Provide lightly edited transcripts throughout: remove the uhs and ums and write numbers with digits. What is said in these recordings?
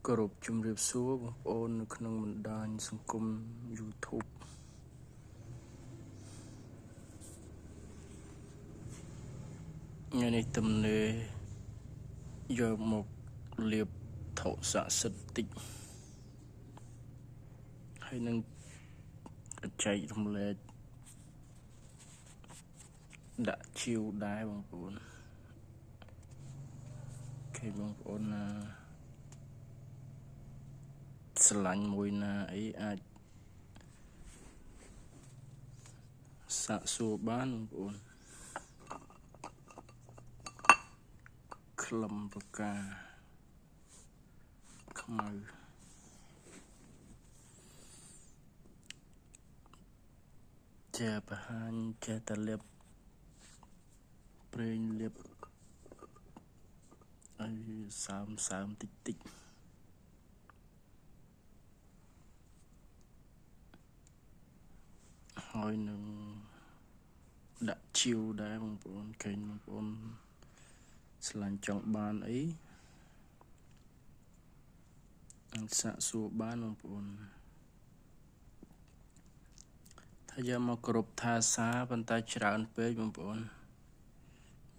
គ្រប់ជំរាបសួរបងប្អូននៅក្នុងបណ្ដាញសង្គម YouTube ថ្ងៃនេះទំនេរយកមកលាបថោស័ក្តិសិទ្ធិតិចហើយនឹងចែករំលែកដាក់ជាវដែរបងប្អូនគេបងប្អូនណាស្រឡាញ់មួយណាអីអាចសាកសួរបានបងប្អូនក្លឹមបកាខ្មៅជាបង្ហាញចេះតែលាបប្រេងលាបឲ្យសើមតិចហើយនឹងដាក់ជាវដែរបងប្អូនឃើញបងប្អូនស្រឡាញ់ចង់បានអីអាចសាកសួរបានបងប្អូនថាយកមកគ្រប់ថាសាប៉ុន្តែច្រើនពេកបងប្អូន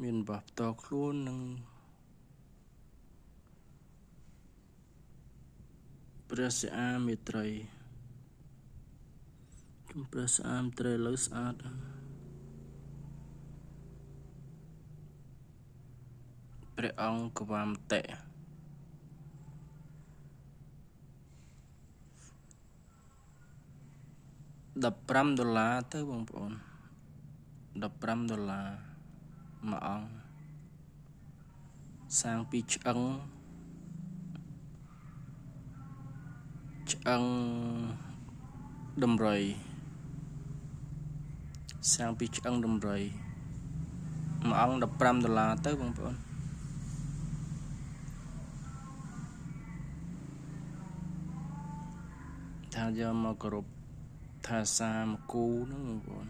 មានបោះផ្ទាល់ខ្លួននិងព្រះសិអាមេត្រីព្រះសិអាមេត្រីលើស្អាតព្រះអង្គកវាមតេ$15ទៅបងប្អូន$15មួយអង្គសាងពីឆ្អឹងដំរីសាងពីឆ្អឹងដំរីមួយអង្គ$15ទៅបងប្អូនថាយកមកគ្រប់ថាសាមកគូហ្នឹងបងប្អូន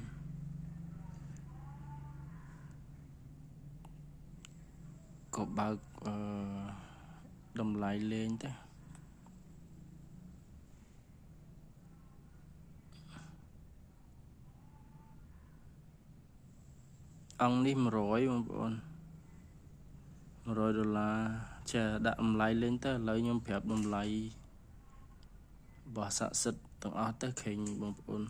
ក៏បើកតម្លៃលេងទៅអង្គនេះ100បងប្អូន$100ចាដាក់តម្លៃលេងទៅឥឡូវខ្ញុំប្រាប់តម្លៃរបស់ស័ក្តិសិទ្ធិទាំងអស់ទៅឃើញបងប្អូន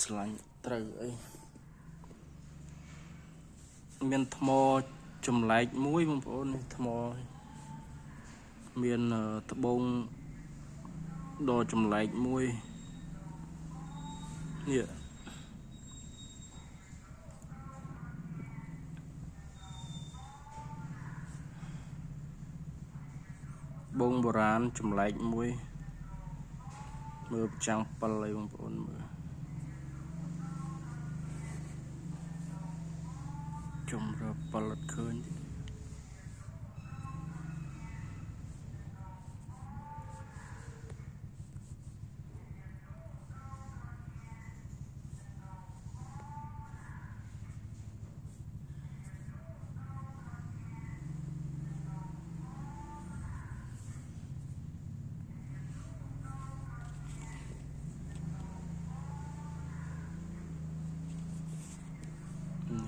ឆ្លាញ់ត្រូវអីមានថ្មចម្លែកមួយបងប្អូននេះថ្មមានត្បូងដ៏ចម្លែកមួយនេះបងបុរាណចម្លែកមួយមើលប្រចាំង7ឲ្យបងប្អូនមើលជំរឿ7អត់ឃើញនេ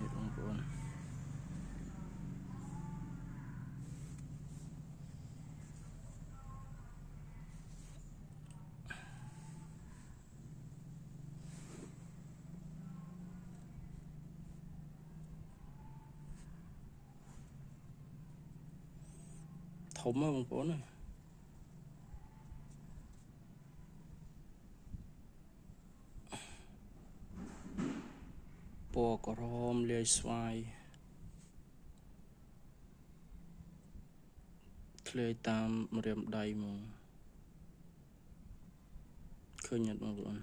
ះបងប្អូនធំបងប្អូនណាពណ៌ក្រហមលាយស្វាយធ្លាយតាមម្រាមដៃមកឃើញអត់បងប្អូន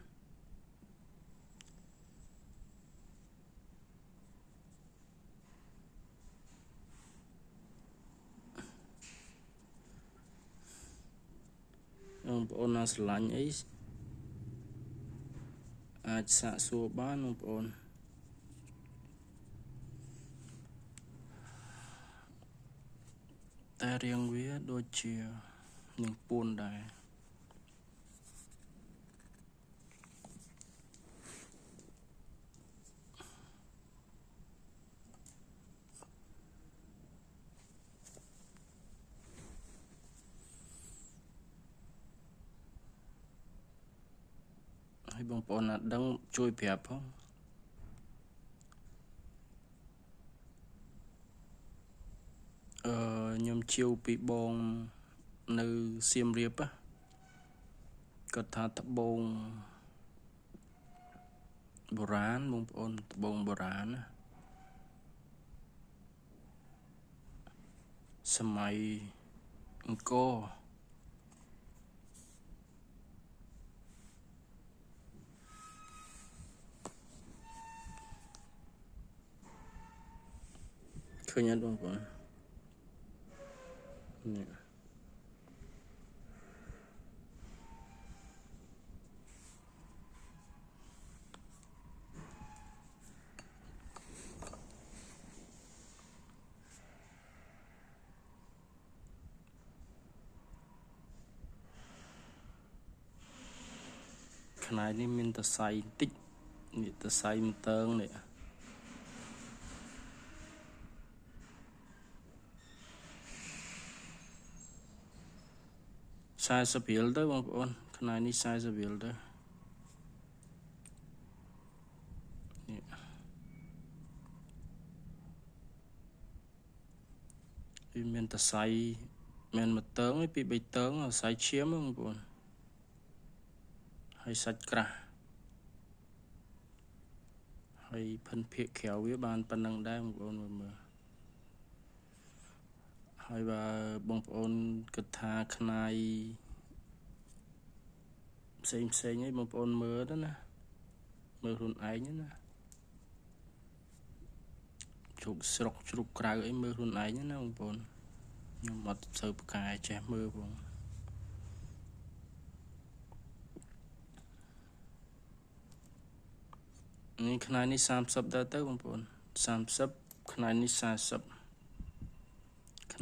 បងប្អូនណាស្រឡាញ់អីអាចសាកសួរបានបងប្អូន តែរៀងវាដូចជានឹងពួនដែរហើយបងប្អូនណាដឹងជួយប្រាប់ផងខ្ញុំជាវពីបងនៅសៀមរាបគាត់ថាត្បូងបុរាណបងប្អូនត្បូងបុរាណណាសម័យអង្គរឃើញអត់បងប្អូននេះខ្នាយនេះមានតសៃបន្តិចនេះតសៃមិនតើងនេះ40រៀលទៅបងប្អូនខ្នាយនេះ40រៀលទៅនេះវាមានតសៃមានមួយតើងឯពី3តើងតសៃឈាមបងប្អូនហើយសាច់ក្រាស់ហើយភិនភាគក្រៅវាបានប៉ុណ្ណឹងដែរបងប្អូនមើលហើយបើបងប្អូនគិតថាខ្នាយផ្សេងឯងបងប្អូនមើលទៅណាមើលខ្លួនឯងណាជ្រុកស្រុកជ្រុកក្រៅអីមើលខ្លួនឯងណាបងប្អូនខ្ញុំអត់សូវប្រកែចេះមើលបងនេះខ្នាយនេះ30ដែរទៅបងប្អូន30ខ្នាយនេះ40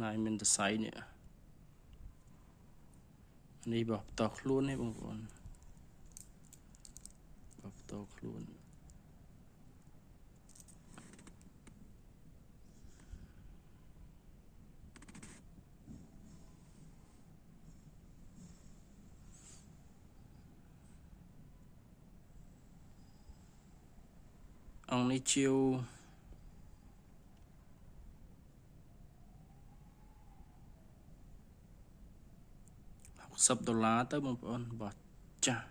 ខ្នាយមានតសៃនេះនេះបោះបន្តខ្លួននេះបងប្អូនបោះបន្តខ្លួនអង្គនេះជាវ$60ទៅបងប្អូនបោះចាស់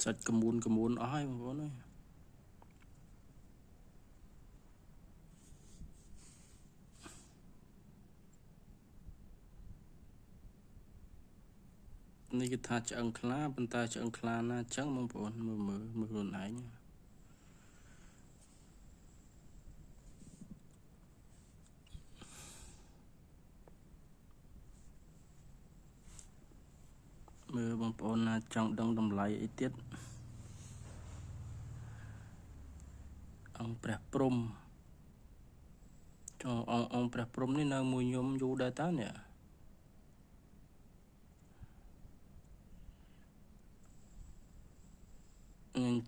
សាច់កមូនអស់ហើយបងប្អូនអើយនេះគេថាឆ្អឹងខ្លាប៉ុន្តែឆ្អឹងខ្លាណាចឹងបងប្អូនមើលខ្លួនឯងមើលបងប្អូនណាចង់ដឹងតម្លៃអីទៀតអង្គព្រះព្រំអង្គព្រះព្រំនេះនៅមួយខ្ញុំយូរដែរតើនេះ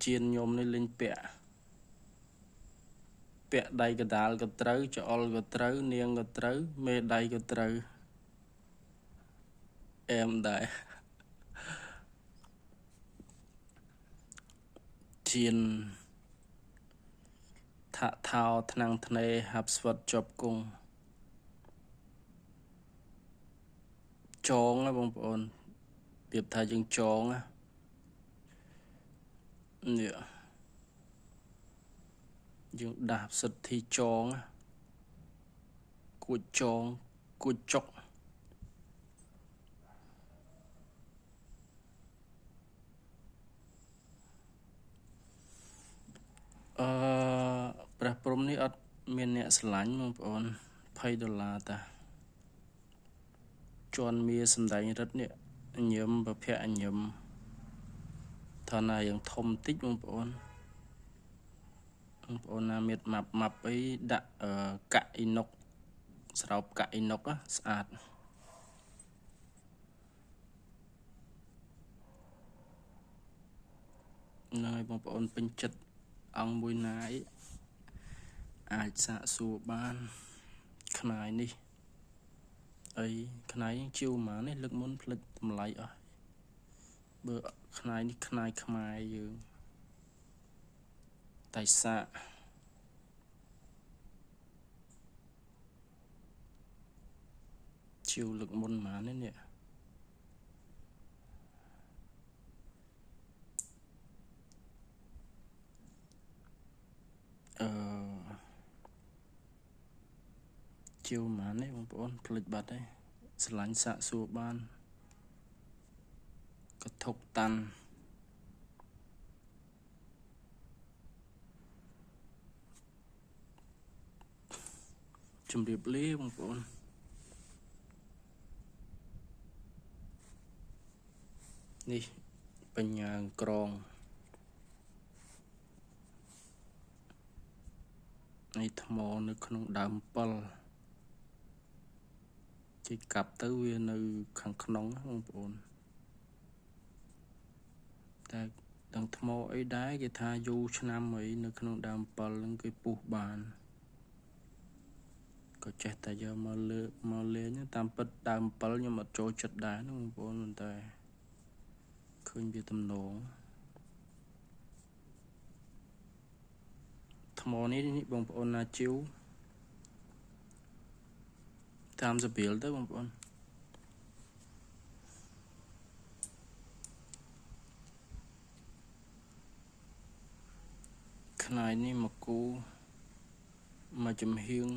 ជៀនខ្ញុំនេះលេងពាក់ដៃកដាលក៏ត្រូវច្អល់ក៏ត្រូវនាងក៏ត្រូវមេដៃក៏ត្រូវអែមដែរជៀនថាថោថ្នាំងធ្នេហាប់ស្វិតជាប់គង់ចងណាបងប្អូនប្រៀបថាយើងចងណានេះយើងដាស់សិទ្ធិចងគួចចងគួចចុកព្រះព្រំនេះអត់មានអ្នកស្រឡាញ់បងប្អូន$20តាជន់មាសម្ដែងរិទ្ធនេះញឹមប្រភៈញឹម thà này yang thom tíchបងប្អូនណាមានម៉ាប់អីដាក់កាក់អ៊ីណុកស្រោបកាក់អ៊ីណុកស្អាតហ្នឹងហើយបងប្អូនពេញចិត្តអង្គមួយណាយអាចសាកសួរបានខ្នាយនេះអីខ្នាយជីវម៉ានេះលើកមុនផ្លិចតម្លៃអស់បើខ្នាយនេះខ្នាយខ្មែរយើងតែសាកជីវលើកមុនម៉ានេះជីវម៉ានេះបងប្អូនផ្លិចបាត់ហើយស្រឡាញ់សាកសួរបានកធុកតាន់ជម្រាបលាបងប្អូននេះបញ្ញាក្រងនេះថ្មនៅក្នុងដើម7គេកាប់ទៅវានៅខាងក្នុងបងប្អូនតែដឹងថ្មអីដែរគេថាយូរឆ្នាំអីនៅក្នុងដើម7ហ្នឹងគេពុះបានក៏ចេះតែយកមកលេងតាមពិតដើម7ខ្ញុំអត់ចូលចិត្តដែរហ្នឹងបងប្អូនប៉ុន្តែឃើញវាទំនងថ្មនេះបងប្អូនណាជីវតាមសពីលទៅបងប្អូនខ្នាយនេះមកគូមកចំហៀង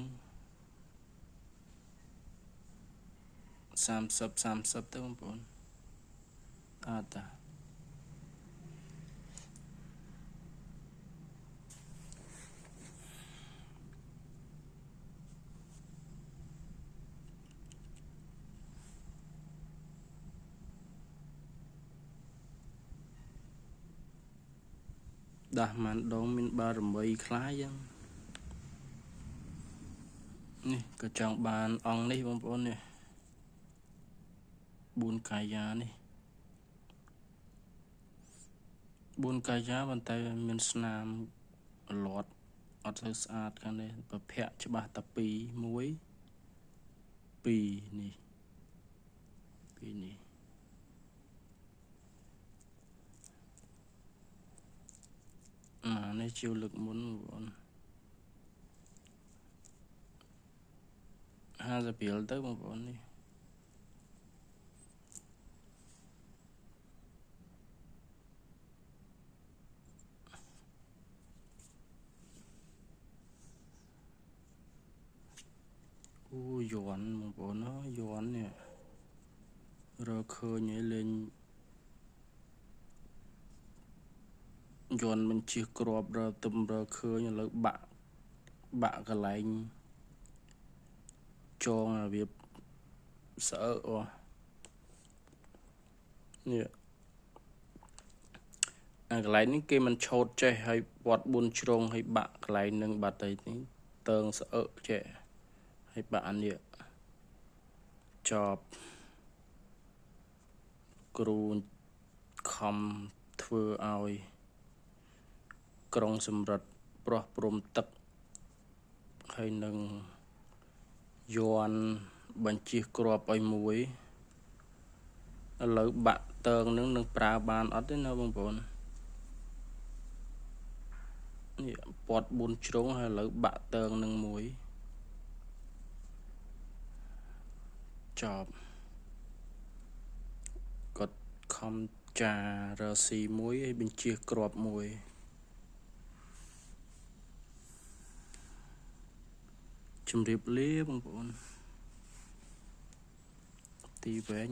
30ទៅបងប្អូនអត់តាដាស់មិនដងមានបារមីខ្លាយចឹងនេះក៏ចង់បានអង្គនេះបងប្អូននេះ4កាយានេះ4កាយាប៉ុន្តែមានស្នាមលាត់អត់ទៅស្អាតខាងនេះប្រភពច្បាស់តែ2 1 2នេះនេះជីវលើកមុនបង50រៀលទៅបងប្អូននេះអូយន់បងប្អូនយន់នេះរកឃើញឲ្យលេងយន់មិនជិះក្របរទំរកឃើញឥឡូវបាក់កន្លែងចងវាស្អើនេះកន្លែងនេះគេមិនឆោតចេះឲ្យវត្ត4ជ្រុងឲ្យបាក់កន្លែងនឹងបាត់ទៅនេះតើងស្អើចេះឲ្យបាក់អានេះចប់គ្រូខំធ្វើឲ្យក្រុងសម្រិទ្ធប្រោះព្រំទឹកហើយនឹងយន់បញ្ជិះក្របឲ្យមួយឥឡូវបាក់តើងនឹងប្រើបានអត់ទេណាបងប្អូននេះពាត់4ជ្រុងហើយឥឡូវបាក់តើងនឹងមួយចប់គាត់ខំចារស៊ីមួយឲ្យបញ្ជិះក្របមួយជម្រាបលាបងប្អូនទីវែង